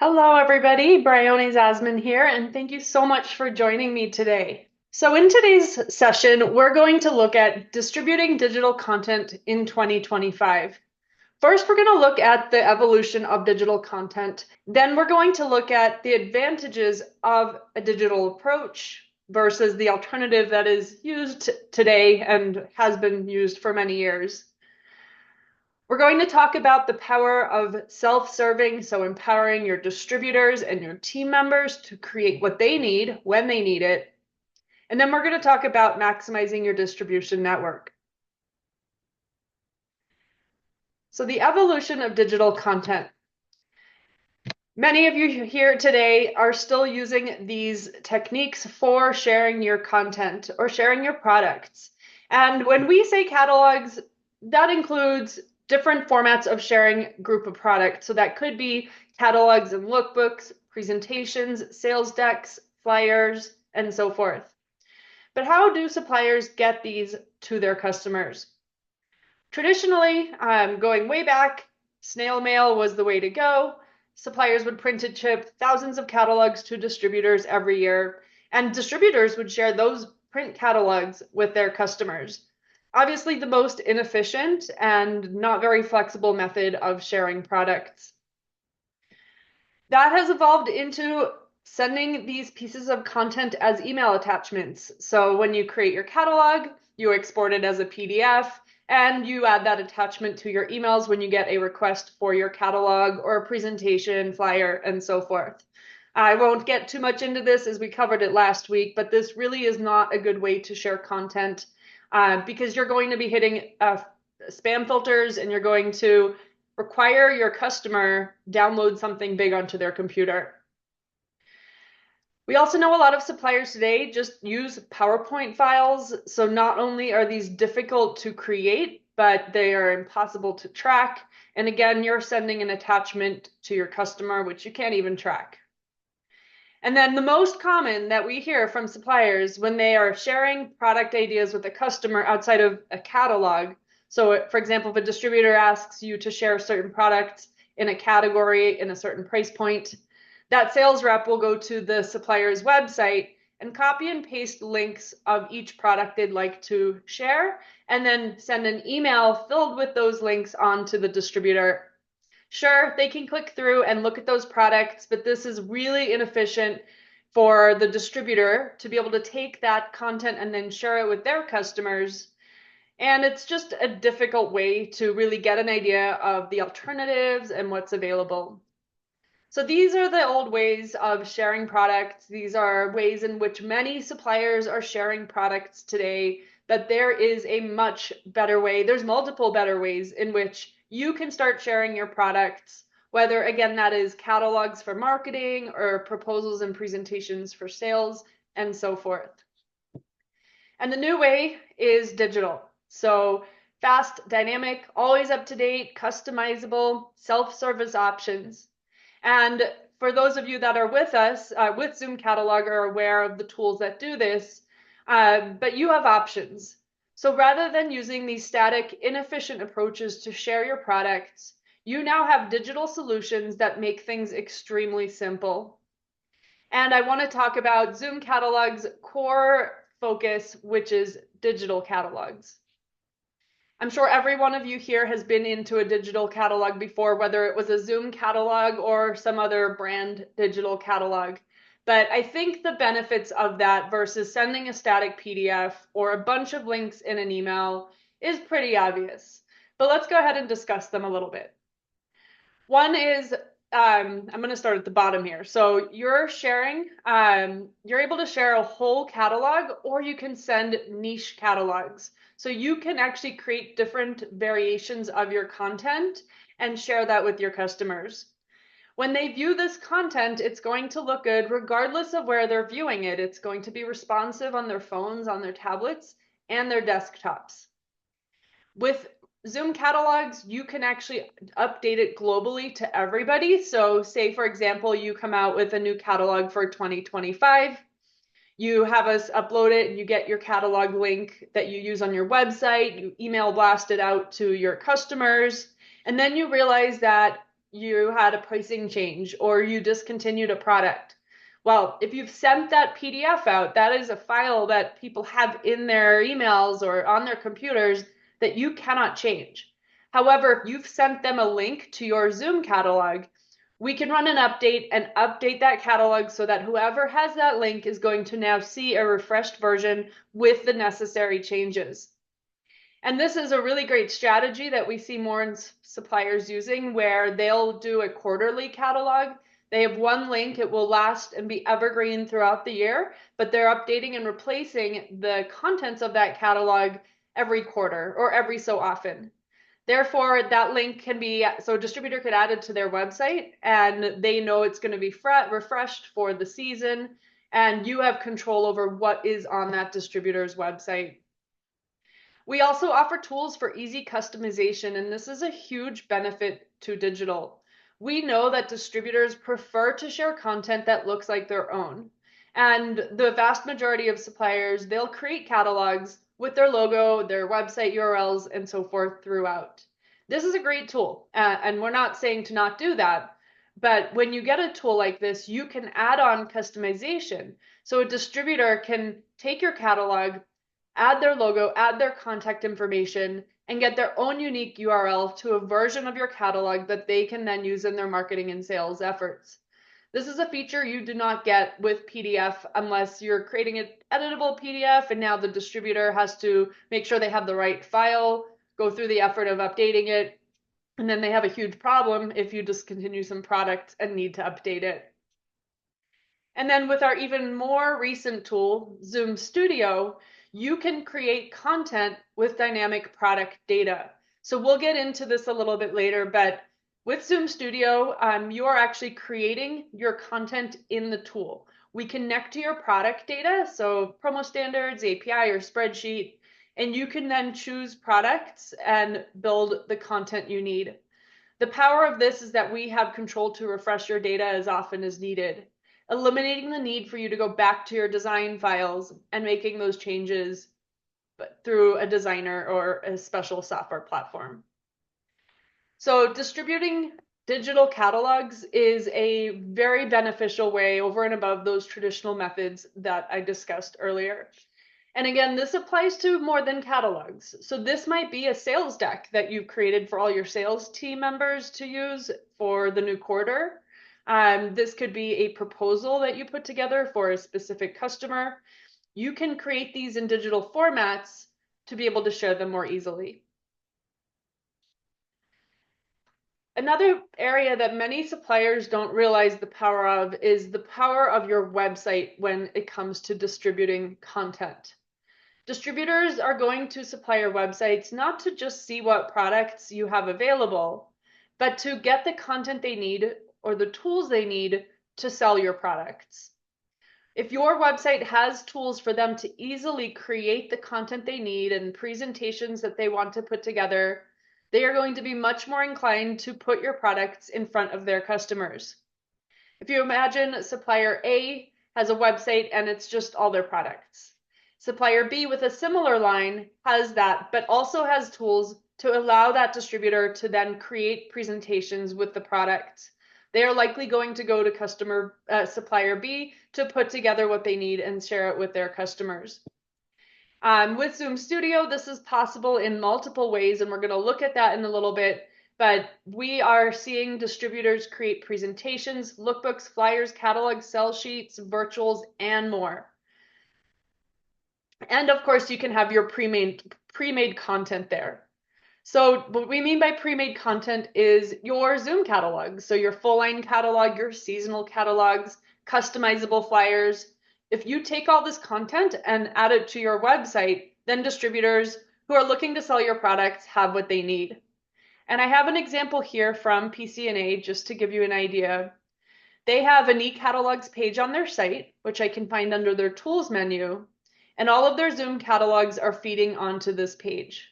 Hello, everybody. Bryony Zasman here, and thank you so much for joining me today. So, in today's session, we're going to look at distributing digital content in 2025. First, we're going to look at the evolution of digital content. Then, we're going to look at the advantages of a digital approach versus the alternative that is used today and has been used for many years. We're going to talk about the power of self-serving, so empowering your distributors and your team members to create what they need when they need it. And then we're going to talk about maximizing your distribution network. So the evolution of digital content. Many of you here today are still using these techniques for sharing your content or sharing your products. And when we say catalogs, that includes different formats of sharing group of products. So that could be catalogs and lookbooks, presentations, sales decks, flyers, and so forth. But how do suppliers get these to their customers? Traditionally, going way back, snail mail was the way to go. Suppliers would print and ship thousands of catalogs to distributors every year, and distributors would share those print catalogs with their customers. Obviously, the most inefficient and not very flexible method of sharing products. That has evolved into sending these pieces of content as email attachments. So when you create your catalog, you export it as a PDF, and you add that attachment to your emails when you get a request for your catalog or a presentation, flyer, and so forth. I won't get too much into this as we covered it last week, but this really is not a good way to share content because you're going to be hitting spam filters and you're going to require your customer download something big onto their computer. We also know a lot of suppliers today just use PowerPoint files. So not only are these difficult to create, but they are impossible to track. And again, you're sending an attachment to your customer, which you can't even track. And then the most common that we hear from suppliers when they are sharing product ideas with a customer outside of a catalog. So for example, if a distributor asks you to share certain products in a category in a certain price point, that sales rep will go to the supplier's website and copy and paste links of each product they'd like to share, and then send an email filled with those links on to the distributor. Sure, they can click through and look at those products, but this is really inefficient for the distributor to be able to take that content and then share it with their customers. And it's just a difficult way to really get an idea of the alternatives and what's available. So these are the old ways of sharing products. These are ways in which many suppliers are sharing products today, but there is a much better way. There's multiple better ways in which you can start sharing your products, whether again, that is catalogs for marketing or proposals and presentations for sales and so forth. And the new way is digital. So fast, dynamic, always up to date, customizable, self-service options. And for those of you that are with us with Zoom Catalog are aware of the tools that do this, but you have options. So rather than using these static, inefficient approaches to share your products, you now have digital solutions that make things extremely simple. And I want to talk about Zoom Catalog's core focus, which is digital catalogs. I'm sure every one of you here has been into a digital catalog before, whether it was a Zoom catalog or some other brand digital catalog. But I think the benefits of that versus sending a static PDF or a bunch of links in an email is pretty obvious. But let's go ahead and discuss them a little bit. One is, I'm going to start at the bottom here. So you're sharing, you're able to share a whole catalog, or you can send niche catalogs. So you can actually create different variations of your content and share that with your customers. When they view this content, it's going to look good regardless of where they're viewing it. It's going to be responsive on their phones, on their tablets, and their desktops. With Zoom catalogs, you can actually update it globally to everybody. So say, for example, you come out with a new catalog for 2025. You have us upload it and you get your catalog link that you use on your website. You email blast it out to your customers. And then you realize that you had a pricing change or you discontinued a product. Well, if you've sent that PDF out, that is a file that people have in their emails or on their computers that you cannot change. However, if you've sent them a link to your Zoom catalog, we can run an update and update that catalog so that whoever has that link is going to now see a refreshed version with the necessary changes. And this is a really great strategy that we see more suppliers using, where they'll do a quarterly catalog. They have one link, it will last and be evergreen throughout the year, but they're updating and replacing the contents of that catalog every quarter or every so often. Therefore, that link can be, so a distributor could add it to their website and they know it's going to be refreshed for the season, and you have control over what is on that distributor's website. We also offer tools for easy customization, and this is a huge benefit to digital. We know that distributors prefer to share content that looks like their own. And the vast majority of suppliers, they'll create catalogs with their logo, their website URLs, and so forth throughout. This is a great tool, and we're not saying to not do that. But when you get a tool like this, you can add on customization. So a distributor can take your catalog, add their logo, add their contact information, and get their own unique URL to a version of your catalog that they can then use in their marketing and sales efforts. This is a feature you do not get with PDF unless you're creating an editable PDF and now the distributor has to make sure they have the right file, go through the effort of updating it, and then they have a huge problem if you discontinue some product and need to update it. And then with our even more recent tool, Zoom Studio, you can create content with dynamic product data. So we'll get into this a little bit later, but with Zoom Studio, you are actually creating your content in the tool. We connect to your product data, so promo standards, API, or spreadsheet, and you can then choose products and build the content you need. The power of this is that we have control to refresh your data as often as needed, eliminating the need for you to go back to your design files and making those changes through a designer or a special software platform. So distributing digital catalogs is a very beneficial way over and above those traditional methods that I discussed earlier. And again, this applies to more than catalogs. So this might be a sales deck that you've created for all your sales team members to use for the new quarter. This could be a proposal that you put together for a specific customer. You can create these in digital formats to be able to share them more easily. Another area that many suppliers don't realize the power of is the power of your website when it comes to distributing content. Distributors are going to supplier websites not to just see what products you have available, but to get the content they need or the tools they need to sell your products. If your website has tools for them to easily create the content they need and presentations that they want to put together, they are going to be much more inclined to put your products in front of their customers. If you imagine supplier A has a website and it's just all their products. Supplier B with a similar line has that, but also has tools to allow that distributor to then create presentations with the product. They are likely going to go to supplier B to put together what they need and share it with their customers. With Zoom Studio, this is possible in multiple ways, and we're going to look at that in a little bit. But we are seeing distributors create presentations, lookbooks, flyers, catalogs, sell sheets, virtuals, and more. And of course, you can have your pre-made content there. So what we mean by pre-made content is your Zoom catalog. So your full-line catalog, your seasonal catalogs, customizable flyers. If you take all this content and add it to your website, then distributors who are looking to sell your products have what they need. And I have an example here from PCNA just to give you an idea. They have a e-catalogs page on their site, which I can find under their tools menu, and all of their Zoom catalogs are feeding onto this page.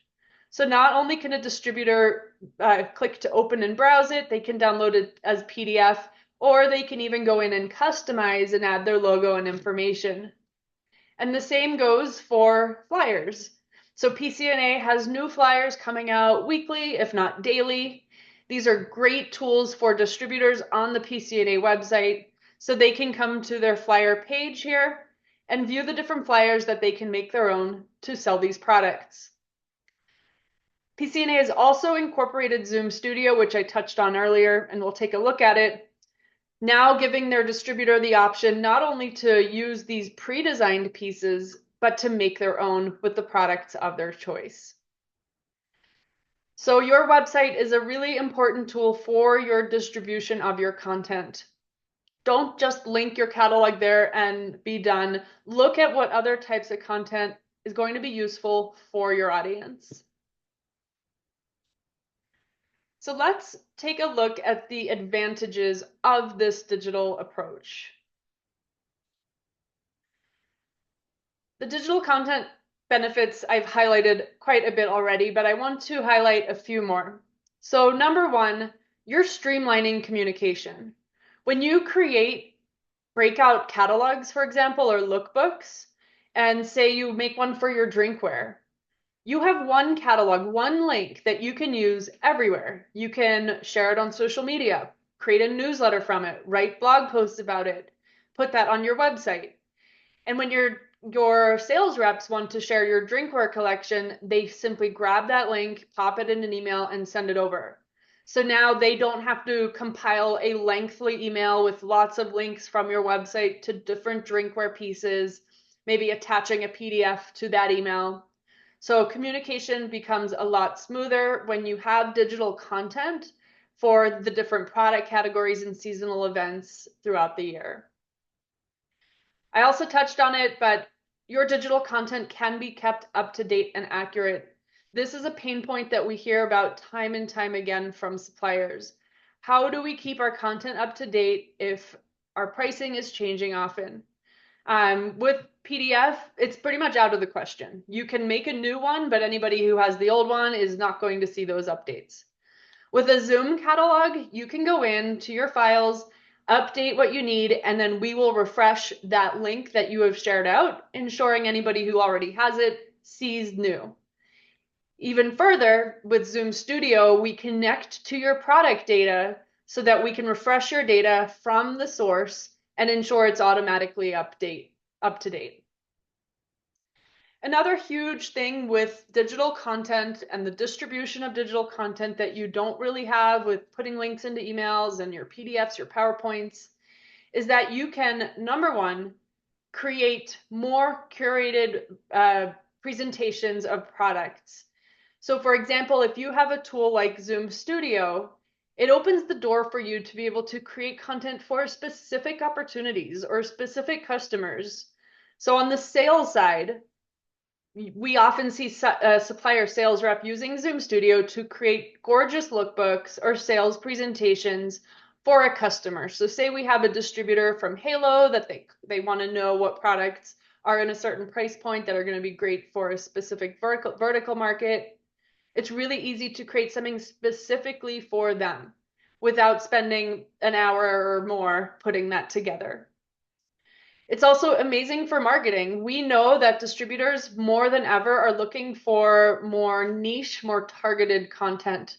So not only can a distributor click to open and browse it, they can download it as PDF, or they can even go in and customize and add their logo and information. And the same goes for flyers. So PCNA has new flyers coming out weekly, if not daily. These are great tools for distributors on the PCNA website, so they can come to their flyer page here and view the different flyers that they can make their own to sell these products. PCNA has also incorporated Zoom Studio, which I touched on earlier, and we'll take a look at it, now giving their distributor the option not only to use these pre-designed pieces, but to make their own with the products of their choice. So your website is a really important tool for your distribution of your content. Don't just link your catalog there and be done. Look at what other types of content is going to be useful for your audience. So let's take a look at the advantages of this digital approach. The digital content benefits I've highlighted quite a bit already, but I want to highlight a few more. So number one, you're streamlining communication. When you create breakout catalogs, for example, or lookbooks, and say you make one for your drinkware, you have one catalog, one link that you can use everywhere. You can share it on social media, create a newsletter from it, write blog posts about it, put that on your website. And when your sales reps want to share your drinkware collection, they simply grab that link, pop it in an email, and send it over. So now they don't have to compile a lengthy email with lots of links from your website to different drinkware pieces, maybe attaching a PDF to that email. So communication becomes a lot smoother when you have digital content for the different product categories and seasonal events throughout the year. I also touched on it, but your digital content can be kept up to date and accurate. This is a pain point that we hear about time and time again from suppliers. How do we keep our content up to date if our pricing is changing often? With PDF, it's pretty much out of the question. You can make a new one, but anybody who has the old one is not going to see those updates. With a Zoom catalog, you can go in to your files, update what you need, and then we will refresh that link that you have shared out, ensuring anybody who already has it sees new. Even further, with Zoom Studio, we connect to your product data so that we can refresh your data from the source and ensure it's automatically up to date. Another huge thing with digital content and the distribution of digital content that you don't really have with putting links into emails and your PDFs, your PowerPoints, is that you can, number one, create more curated presentations of products. So for example, if you have a tool like Zoom Studio, it opens the door for you to be able to create content for specific opportunities or specific customers. So on the sales side, we often see a supplier sales rep using Zoom Studio to create gorgeous lookbooks or sales presentations for a customer. So say we have a distributor from Halo that they want to know what products are in a certain price point that are going to be great for a specific vertical market. It's really easy to create something specifically for them without spending an hour or more putting that together. It's also amazing for marketing. We know that distributors more than ever are looking for more niche, more targeted content.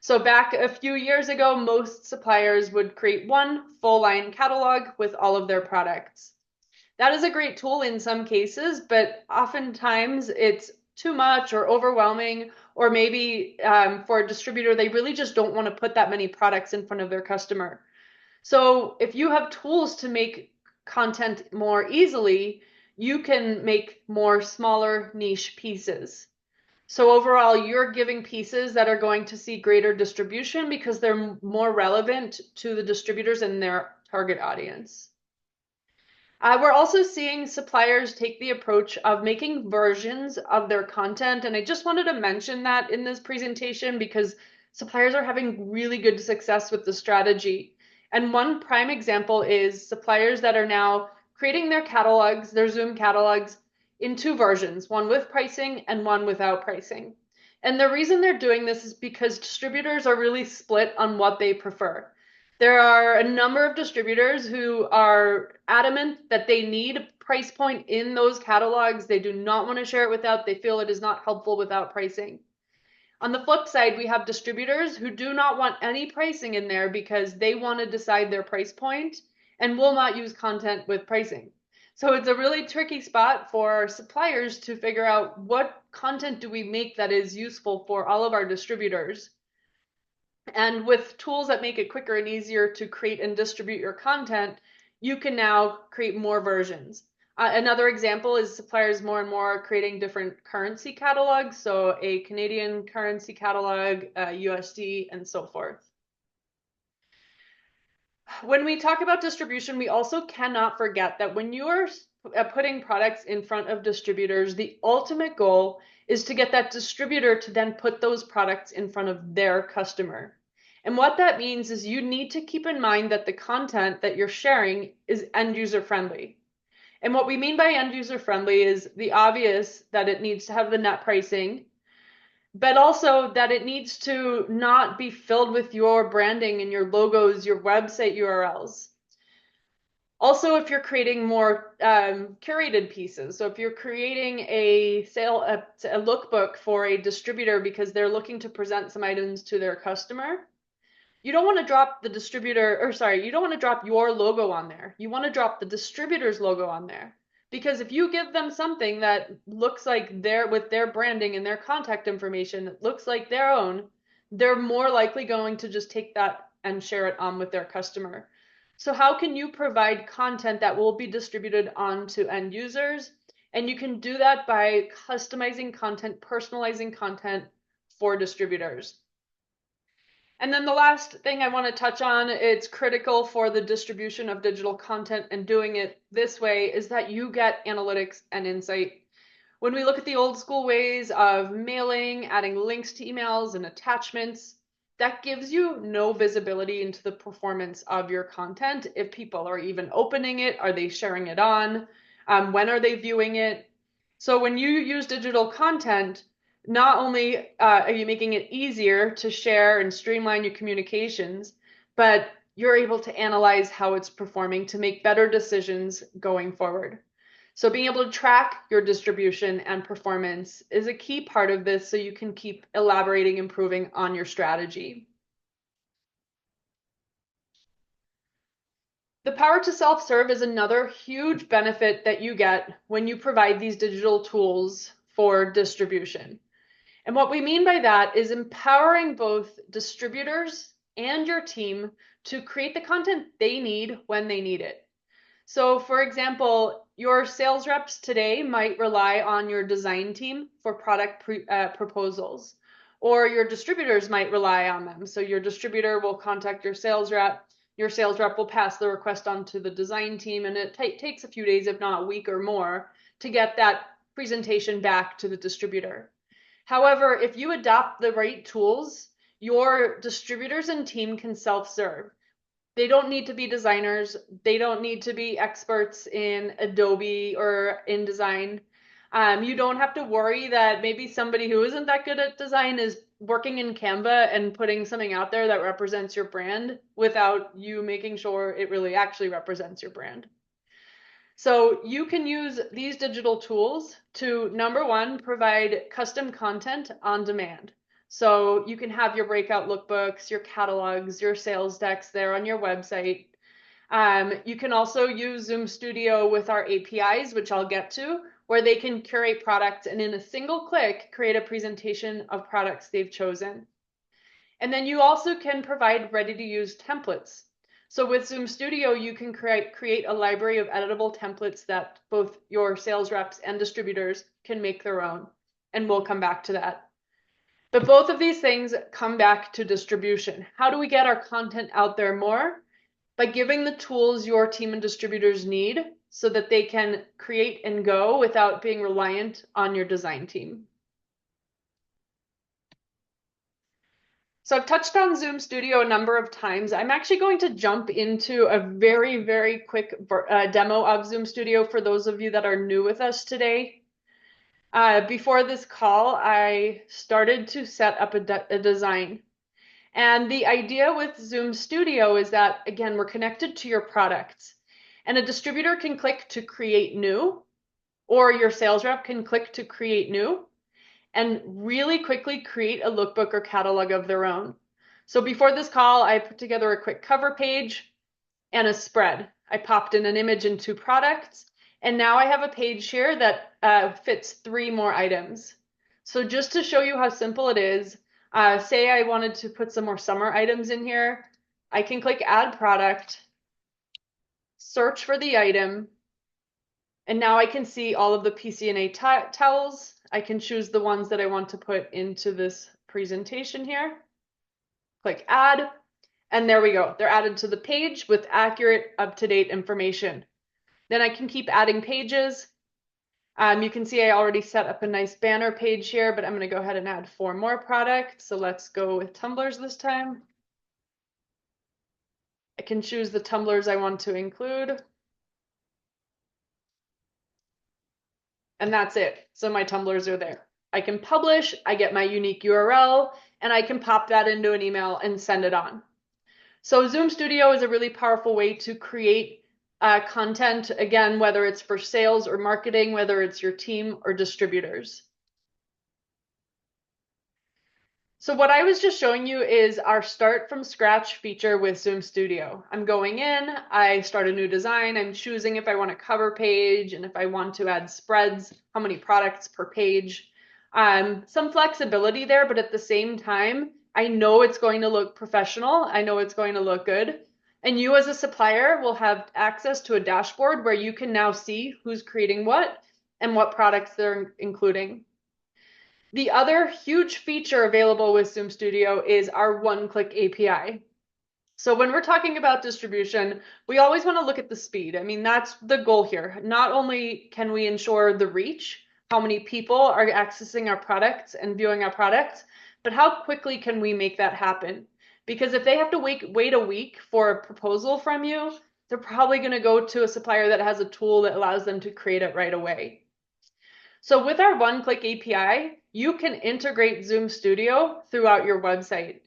So back a few years ago, most suppliers would create one full line catalog with all of their products. That is a great tool in some cases, but oftentimes it's too much or overwhelming, or maybe for a distributor, they really just don't want to put that many products in front of their customer. So if you have tools to make content more easily, you can make more smaller niche pieces. So overall, you're giving pieces that are going to see greater distribution because they're more relevant to the distributors and their target audience. We're also seeing suppliers take the approach of making versions of their content. And I just wanted to mention that in this presentation because suppliers are having really good success with the strategy. And one prime example is suppliers that are now creating their catalogs, their Zoom catalogs, in two versions, one with pricing and one without pricing. And the reason they're doing this is because distributors are really split on what they prefer. There are a number of distributors who are adamant that they need a price point in those catalogs. They do not want to share it without, they feel it is not helpful without pricing. On the flip side, we have distributors who do not want any pricing in there because they want to decide their price point and will not use content with pricing. So it's a really tricky spot for suppliers to figure out what content do we make that is useful for all of our distributors. And with tools that make it quicker and easier to create and distribute your content, you can now create more versions. Another example is suppliers more and more creating different currency catalogs, so a Canadian currency catalog, USD, and so forth. When we talk about distribution, we also cannot forget that when you are putting products in front of distributors, the ultimate goal is to get that distributor to then put those products in front of their customer. And what that means is you need to keep in mind that the content that you're sharing is end user friendly. And what we mean by end user friendly is the obvious that it needs to have the net pricing, but also that it needs to not be filled with your branding and your logos, your website URLs. Also, if you're creating more curated pieces, so if you're creating a lookbook for a distributor because they're looking to present some items to their customer, you don't want to drop the distributor, or sorry, you don't want to drop your logo on there. You want to drop the distributor's logo on there. Because if you give them something that looks like with their branding and their contact information, that looks like their own, they're more likely going to just take that and share it on with their customer. So how can you provide content that will be distributed onto end users? And you can do that by customizing content, personalizing content for distributors. And then the last thing I want to touch on, it's critical for the distribution of digital content and doing it this way, is that you get analytics and insight. When we look at the old school ways of mailing, adding links to emails and attachments, that gives you no visibility into the performance of your content. If people are even opening it, are they sharing it on? When are they viewing it? So when you use digital content, not only are you making it easier to share and streamline your communications, but you're able to analyze how it's performing to make better decisions going forward. So being able to track your distribution and performance is a key part of this so you can keep elaborating, improving on your strategy. The power to self-serve is another huge benefit that you get when you provide these digital tools for distribution. And what we mean by that is empowering both distributors and your team to create the content they need when they need it. So for example, your sales reps today might rely on your design team for product proposals, or your distributors might rely on them. So your distributor will contact your sales rep will pass the request on to the design team, and it takes a few days, if not a week or more, to get that presentation back to the distributor. However, if you adopt the right tools, your distributors and team can self-serve. They don't need to be designers. They don't need to be experts in Adobe or InDesign. You don't have to worry that maybe somebody who isn't that good at design is working in Canva and putting something out there that represents your brand without you making sure it really actually represents your brand. So you can use these digital tools to, number one, provide custom content on demand. So you can have your breakout lookbooks, your catalogs, your sales decks there on your website. You can also use Zoom Studio with our APIs, which I'll get to, where they can curate products and in a single click, create a presentation of products they've chosen. And then you also can provide ready-to-use templates. So with Zoom Studio, you can create a library of editable templates that both your sales reps and distributors can make their own. And we'll come back to that. But both of these things come back to distribution. How do we get our content out there more? By giving the tools your team and distributors need so that they can create and go without being reliant on your design team. So I've touched on Zoom Studio a number of times. I'm actually going to jump into a very, very quick demo of Zoom Studio for those of you that are new with us today. Before this call, I started to set up a design. And the idea with Zoom Studio is that, again, we're connected to your products. And a distributor can click to create new, or your sales rep can click to create new. and really quickly create a lookbook or catalog of their own. So before this call, I put together a quick cover page and a spread. I popped in an image and 2 products, and now I have a page here that fits 3 more items. So just to show you how simple it is, say I wanted to put some more summer items in here, I can click Add Product, search for the item, and now I can see all of the PCNA towels. I can choose the ones that I want to put into this presentation here. Click Add, and there we go. They're added to the page with accurate, up-to-date information. Then I can keep adding pages. You can see I already set up a nice banner page here, but I'm going to go ahead and add 4 more products. So let's go with tumblers this time. I can choose the tumblers I want to include. And that's it. So my tumblers are there. I can publish, I get my unique URL, and I can pop that into an email and send it on. So Zoom Studio is a really powerful way to create content, again, whether it's for sales or marketing, whether it's your team or distributors. So what I was just showing you is our start from scratch feature with Zoom Studio. I'm going in, I start a new design, I'm choosing if I want a cover page and if I want to add spreads, how many products per page. Some flexibility there, but at the same time, I know it's going to look professional. I know it's going to look good. And you as a supplier will have access to a dashboard where you can now see who's creating what and what products they're including. The other huge feature available with Zoom Studio is our one-click API. So when we're talking about distribution, we always want to look at the speed. I mean, that's the goal here. Not only can we ensure the reach, how many people are accessing our products and viewing our products, but how quickly can we make that happen? Because if they have to wait a week for a proposal from you, they're probably going to go to a supplier that has a tool that allows them to create it right away. So with our one-click API, you can integrate Zoom Studio throughout your website.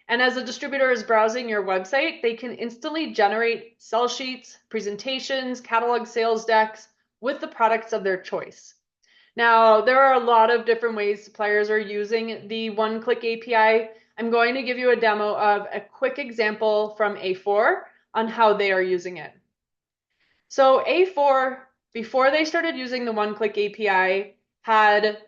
And as a distributor is browsing your website, they can instantly generate sell sheets, presentations, catalog sales decks with the products of their choice. Now, there are a lot of different ways suppliers are using the one-click API. I'm going to give you a demo of a quick example from A4 on how they are using it. So A4, before they started using the one-click API, had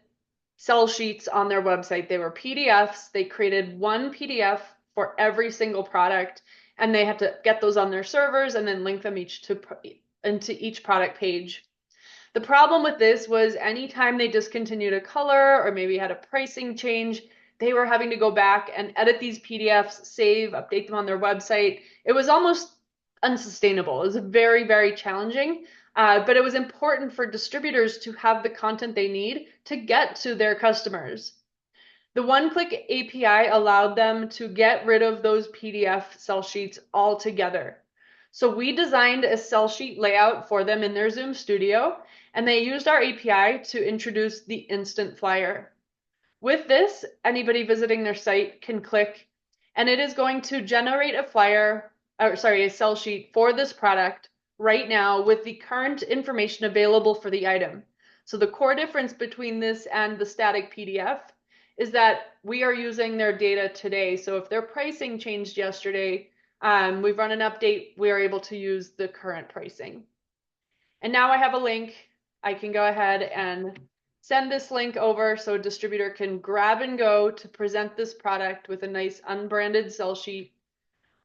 sell sheets on their website. They were PDFs. They created one PDF for every single product, and they had to get those on their servers and then link them into each product page. The problem with this was anytime they discontinued a color or maybe had a pricing change, they were having to go back and edit these PDFs, save, update them on their website. It was almost unsustainable. It was very, very challenging. But it was important for distributors to have the content they need to get to their customers. The one-click API allowed them to get rid of those PDF sell sheets altogether. So we designed a sell sheet layout for them in their Zoom Studio, and they used our API to introduce the instant flyer. With this, anybody visiting their site can click, and it is going to generate a sell sheet for this product right now with the current information available for the item. So the core difference between this and the static PDF is that we are using their data today. So if their pricing changed yesterday, we've run an update, we are able to use the current pricing. And now I have a link. I can go ahead and send this link over so a distributor can grab and go to present this product with a nice unbranded sell sheet.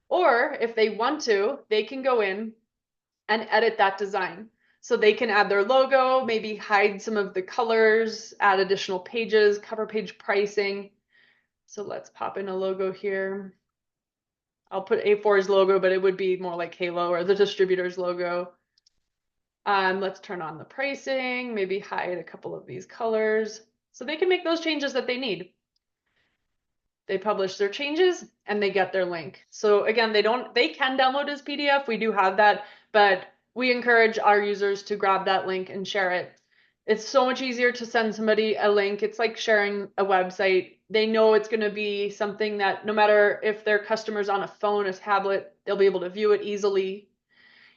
Or if they want to, they can go in and edit that design. So they can add their logo, maybe hide some of the colors, add additional pages, cover page pricing. So let's pop in a logo here. I'll put A4's logo, but it would be more like Halo or the distributor's logo. Let's turn on the pricing, maybe hide a couple of these colors. So they can make those changes that they need. They publish their changes and they get their link. So again, they can download as PDF. We do have that, but we encourage our users to grab that link and share it. It's so much easier to send somebody a link. It's like sharing a website. They know it's going to be something that no matter if their customer's on a phone, a tablet, they'll be able to view it easily.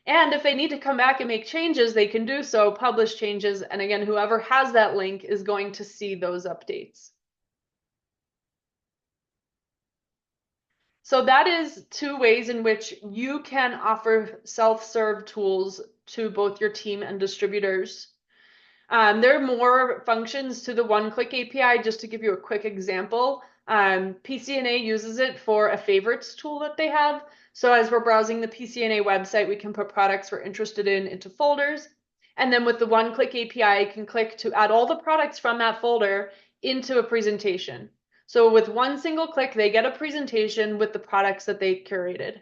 And if they need to come back and make changes, they can do so, publish changes. And again, whoever has that link is going to see those updates. So that is two ways in which you can offer self-serve tools to both your team and distributors. There are more functions to the one-click API. Just to give you a quick example, PCNA uses it for a favorites tool that they have. So as we're browsing the PCNA website, we can put products we're interested in into folders. And then with the one-click API, you can click to add all the products from that folder into a presentation. So with one single click, they get a presentation with the products that they curated.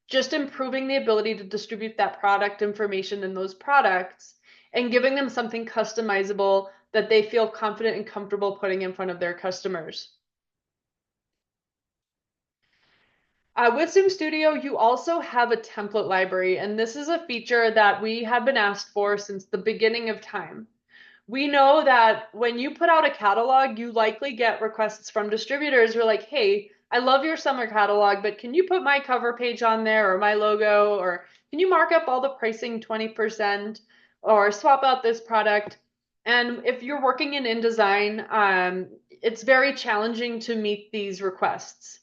Just improving the ability to distribute that product information in those products and giving them something customizable that they feel confident and comfortable putting in front of their customers. With Zoom Studio, you also have a template library, and this is a feature that we have been asked for since the beginning of time. We know that when you put out a catalog, you likely get requests from distributors who are like, hey, I love your summer catalog, but can you put my cover page on there or my logo, or can you mark up all the pricing 20% or swap out this product? And if you're working in InDesign, it's very challenging to meet these requests.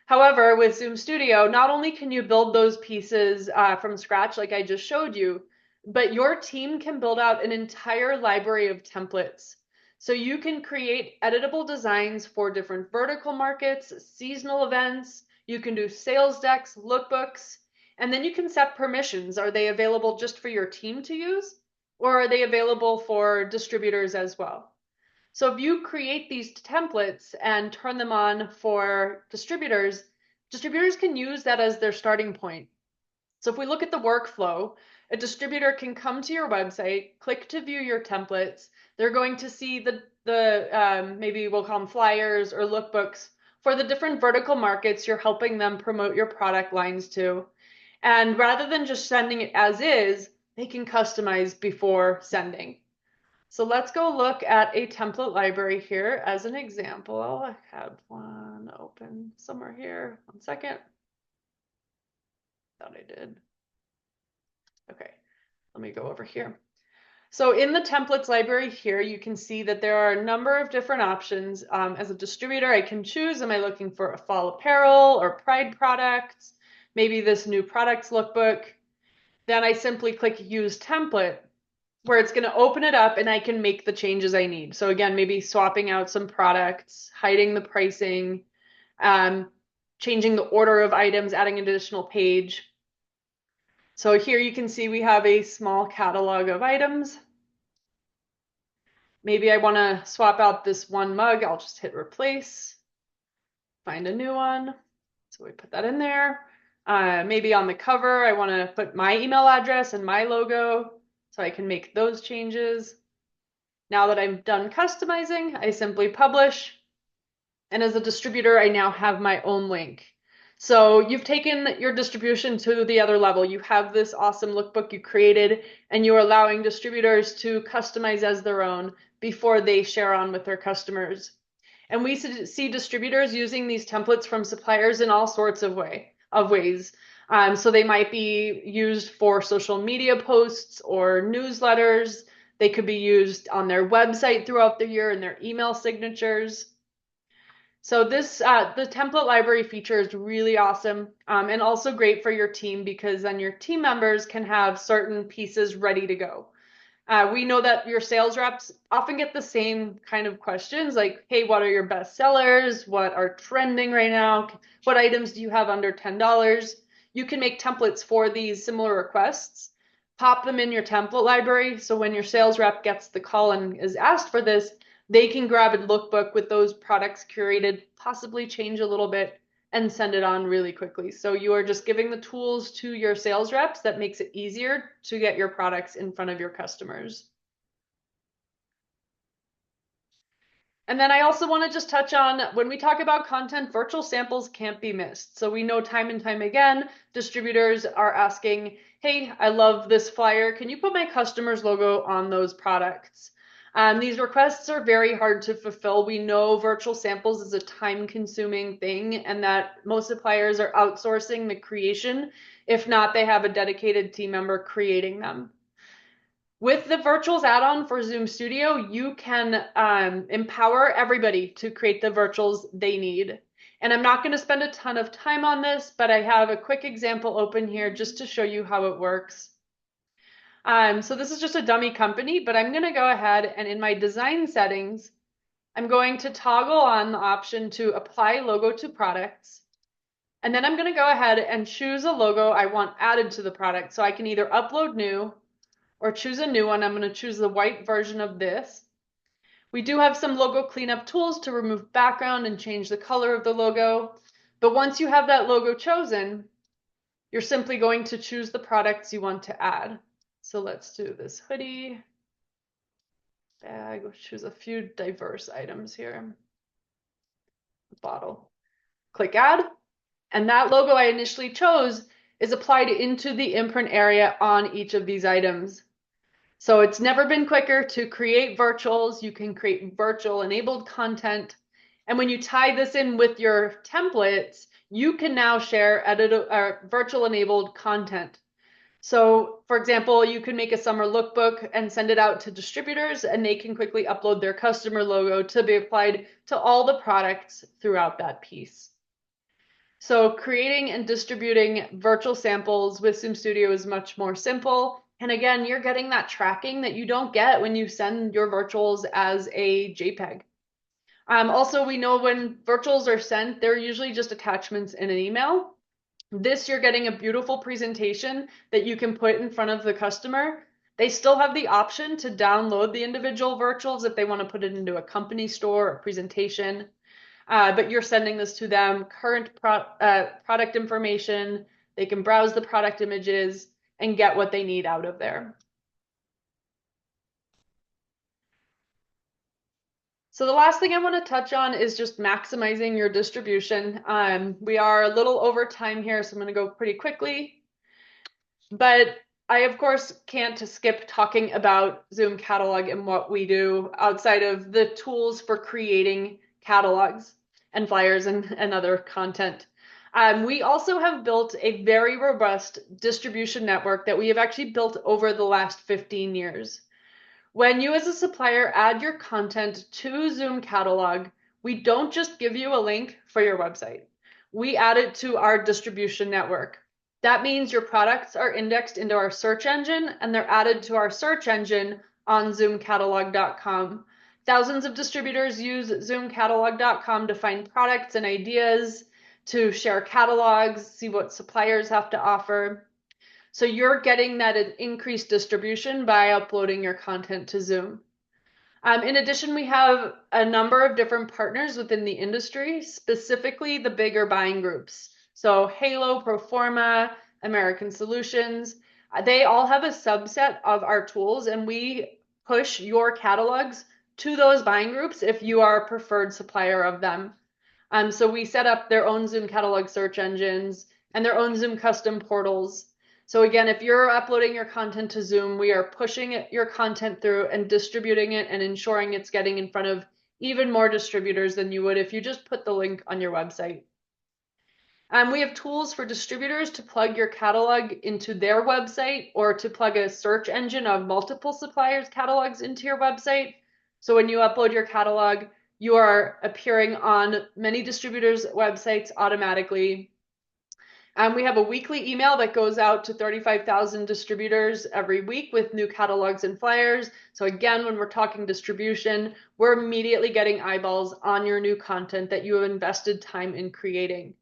However, with Zoom Studio, not only can you build those pieces from scratch like I just showed you, but your team can build out an entire library of templates. So you can create editable designs for different vertical markets, seasonal events, you can do sales decks, lookbooks, and then you can set permissions. Are they available just for your team to use, or are they available for distributors as well? So if you create these templates and turn them on for distributors, distributors can use that as their starting point. So if we look at the workflow, a distributor can come to your website, click to view your templates. They're going to see the maybe we'll call them flyers or lookbooks for the different vertical markets you're helping them promote your product lines to. And rather than just sending it as is, they can customize before sending. So let's go look at a template library here as an example. I have one open somewhere here. 1 second. Thought I did. Okay, let me go over here. So in the templates library here, you can see that there are a number of different options. As a distributor, I can choose, am I looking for a fall apparel or pride products? Maybe this new products lookbook. Then I simply click use template, where it's going to open it up and I can make the changes I need. So again, maybe swapping out some products, hiding the pricing, changing the order of items, adding an additional page. So here you can see we have a small catalog of items. Maybe I want to swap out this one mug. I'll just hit replace, find a new one. So we put that in there. Maybe on the cover, I want to put my email address and my logo, so I can make those changes. Now that I'm done customizing, I simply publish. And as a distributor, I now have my own link. So you've taken your distribution to the other level. You have this awesome lookbook you created, and you're allowing distributors to customize as their own before they share on with their customers. And we see distributors using these templates from suppliers in all sorts of ways. So they might be used for social media posts or newsletters. They could be used on their website throughout the year in their email signatures. So this the template library feature is really awesome, and also great for your team, because then your team members can have certain pieces ready to go. We know that your sales reps often get the same kind of questions like, hey, what are your best sellers? What are trending right now? What items do you have under $10? You can make templates for these similar requests, pop them in your template library. So when your sales rep gets the call and is asked for this, they can grab a lookbook with those products curated, possibly change a little bit, and send it on really quickly. So you are just giving the tools to your sales reps that makes it easier to get your products in front of your customers. And then I also want to just touch on, when we talk about content, virtual samples can't be missed. So we know time and time again, distributors are asking, hey, I love this flyer. Can you put my customer's logo on those products? These requests are very hard to fulfill. We know virtual samples is a time-consuming thing, and that most suppliers are outsourcing the creation. If not, they have a dedicated team member creating them. With the virtuals add-on for Zoom Studio, you can empower everybody to create the virtuals they need. And I'm not going to spend a ton of time on this, but I have a quick example open here just to show you how it works. So this is just a dummy company, but I'm going to go ahead and in my design settings, I'm going to toggle on the option to apply logo to products. And then I'm going to go ahead and choose a logo I want added to the product. So I can either upload new or choose a new one. I'm going to choose the white version of this. We do have some logo cleanup tools to remove background and change the color of the logo. But once you have that logo chosen, you're simply going to choose the products you want to add. So let's do this hoodie bag. We'll choose a few diverse items here. Bottle. Click add. And that logo I initially chose is applied into the imprint area on each of these items. So it's never been quicker to create virtuals. You can create virtual enabled content. And when you tie this in with your templates, you can now share virtual enabled content. So for example, you can make a summer lookbook and send it out to distributors, and they can quickly upload their customer logo to be applied to all the products throughout that piece. So creating and distributing virtual samples with Zoom Studio is much more simple. And again, you're getting that tracking that you don't get when you send your virtuals as a JPEG. Also, we know when virtuals are sent, they're usually just attachments in an email. This, you're getting a beautiful presentation that you can put in front of the customer. They still have the option to download the individual virtuals if they want to put it into a company store or presentation. But you're sending this to them, current product information. They can browse the product images and get what they need out of there. So the last thing I want to touch on is just maximizing your distribution. We are a little over time here, so I'm going to go pretty quickly. But I, of course, can't skip talking about Zoom Catalog and what we do outside of the tools for creating catalogs and flyers and other content. We also have built a very robust distribution network that we have actually built over the last 15 years. When you as a supplier add your content to Zoom Catalog, we don't just give you a link for your website. We add it to our distribution network. That means your products are indexed into our search engine and they're added to our search engine on zoomcatalog.com. Thousands of distributors use zoomcatalog.com to find products and ideas, to share catalogs, see what suppliers have to offer. So you're getting that increased distribution by uploading your content to Zoom. In addition, we have a number of different partners within the industry, specifically the bigger buying groups. So Halo, Proforma, American Solutions, they all have a subset of our tools, and we push your catalogs to those buying groups if you are a preferred supplier of them. So we set up their own Zoom catalog search engines and their own Zoom custom portals. So again, if you're uploading your content to Zoom, we are pushing your content through and distributing it and ensuring it's getting in front of even more distributors than you would if you just put the link on your website. We have tools for distributors to plug your catalog into their website or to plug a search engine of multiple suppliers' catalogs into your website. So when you upload your catalog, you are appearing on many distributors' websites automatically. We have a weekly email that goes out to 35,000 distributors every week with new catalogs and flyers. So again, when we're talking distribution, we're immediately getting eyeballs on your new content that you have invested time in creating.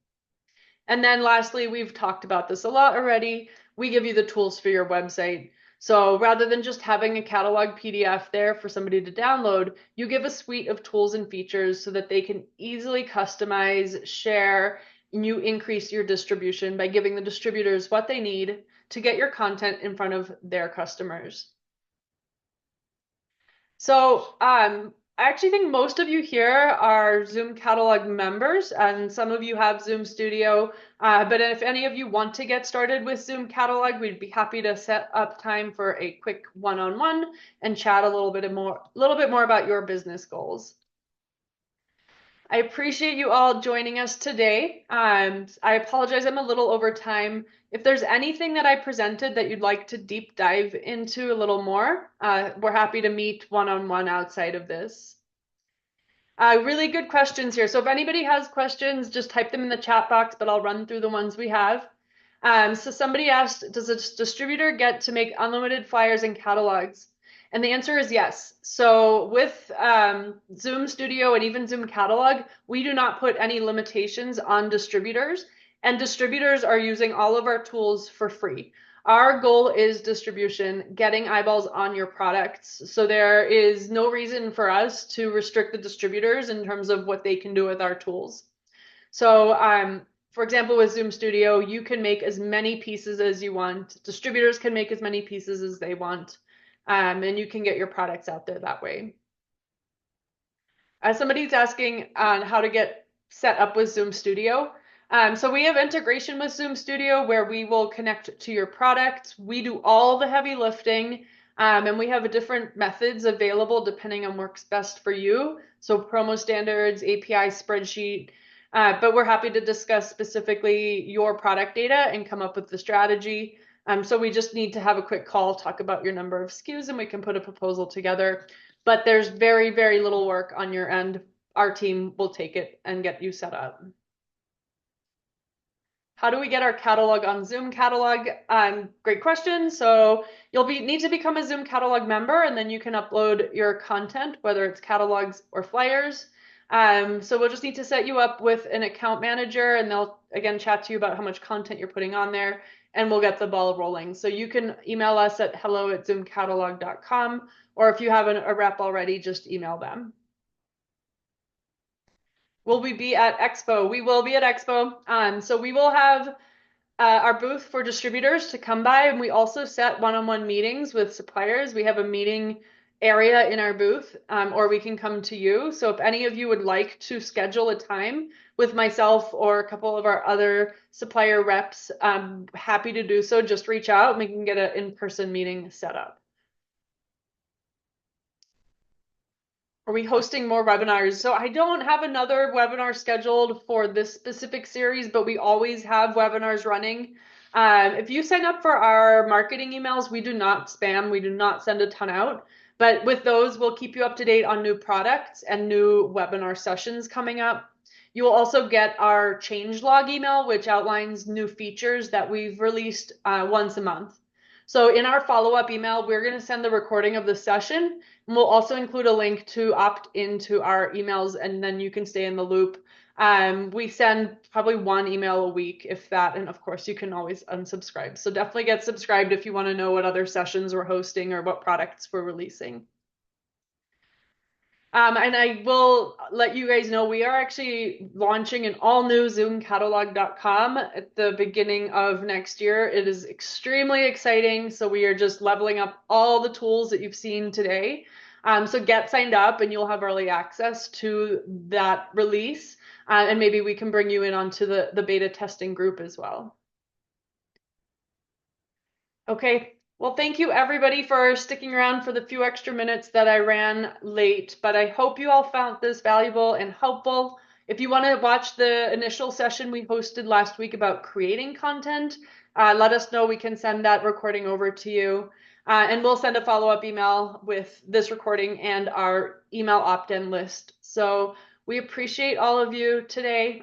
And then lastly, we've talked about this a lot already. We give you the tools for your website. So rather than just having a catalog PDF there for somebody to download, you give a suite of tools and features so that they can easily customize, share, and you increase your distribution by giving the distributors what they need to get your content in front of their customers. So I actually think most of you here are Zoom Catalog members, and some of you have Zoom Studio. But if any of you want to get started with Zoom Catalog, we'd be happy to set up time for a quick one-on-one and chat a little bit more about your business goals. I appreciate you all joining us today. I apologize, I'm a little over time. If there's anything that I presented that you'd like to deep dive into a little more, we're happy to meet one-on-one outside of this. Really good questions here. So if anybody has questions, just type them in the chat box, but I'll run through the ones we have. So somebody asked, does a distributor get to make unlimited flyers and catalogs? And the answer is yes. So with Zoom Studio and even Zoom Catalog, we do not put any limitations on distributors, and distributors are using all of our tools for free. Our goal is distribution, getting eyeballs on your products. So there is no reason for us to restrict the distributors in terms of what they can do with our tools. So for example, with Zoom Studio, you can make as many pieces as you want. Distributors can make as many pieces as they want, and you can get your products out there that way. Somebody's asking on how to get set up with Zoom Studio. So we have integration with Zoom Studio where we will connect to your product. We do all the heavy lifting, and we have different methods available depending on what's best for you. So promo standards, API spreadsheet, but we're happy to discuss specifically your product data and come up with the strategy. So we just need to have a quick call, talk about your number of SKUs, and we can put a proposal together. But there's very, very little work on your end. Our team will take it and get you set up. How do we get our catalog on Zoom Catalog? Great question. So you'll need to become a Zoom Catalog member, and then you can upload your content, whether it's catalogs or flyers. So we'll just need to set you up with an account manager, and they'll again chat to you about how much content you're putting on there, and we'll get the ball rolling. So you can email us at hello@zoomcatalog.com, or if you have a rep already, just email them. Will we be at Expo? We will be at Expo. So we will have our booth for distributors to come by, and we also set one-on-one meetings with suppliers. We have a meeting area in our booth, or we can come to you. So if any of you would like to schedule a time with myself or a couple of our other supplier reps, I'm happy to do so. Just reach out and we can get an in-person meeting set up. Are we hosting more webinars? So I don't have another webinar scheduled for this specific series, but we always have webinars running. If you sign up for our marketing emails, we do not spam, we do not send a ton out. But with those, we'll keep you up to date on new products and new webinar sessions coming up. You will also get our changelog email, which outlines new features that we've released once a month. So in our follow-up email, we're going to send the recording of the session, and we'll also include a link to opt into our emails, and then you can stay in the loop. We send probably one email a week, if that, and of course you can always unsubscribe. So definitely get subscribed if you want to know what other sessions we're hosting or what products we're releasing. And I will let you guys know we are actually launching an all-new zoomcatalog.com at the beginning of next year. It is extremely exciting. So we are just leveling up all the tools that you've seen today. So get signed up and you'll have early access to that release. And maybe we can bring you in onto the beta testing group as well. Okay. Well, thank you everybody for sticking around for the few extra minutes that I ran late, but I hope you all found this valuable and helpful. If you want to watch the initial session we hosted last week about creating content, let us know. We can send that recording over to you, and we'll send a follow-up email with this recording and our email opt-in list. So we appreciate all of you today.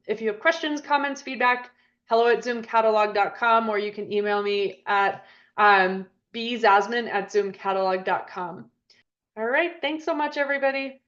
If you have questions, comments, feedback, hello@zoomcatalog.com, or you can email me at bzasman@zoomcatalog.com. All right. Thanks so much, everybody.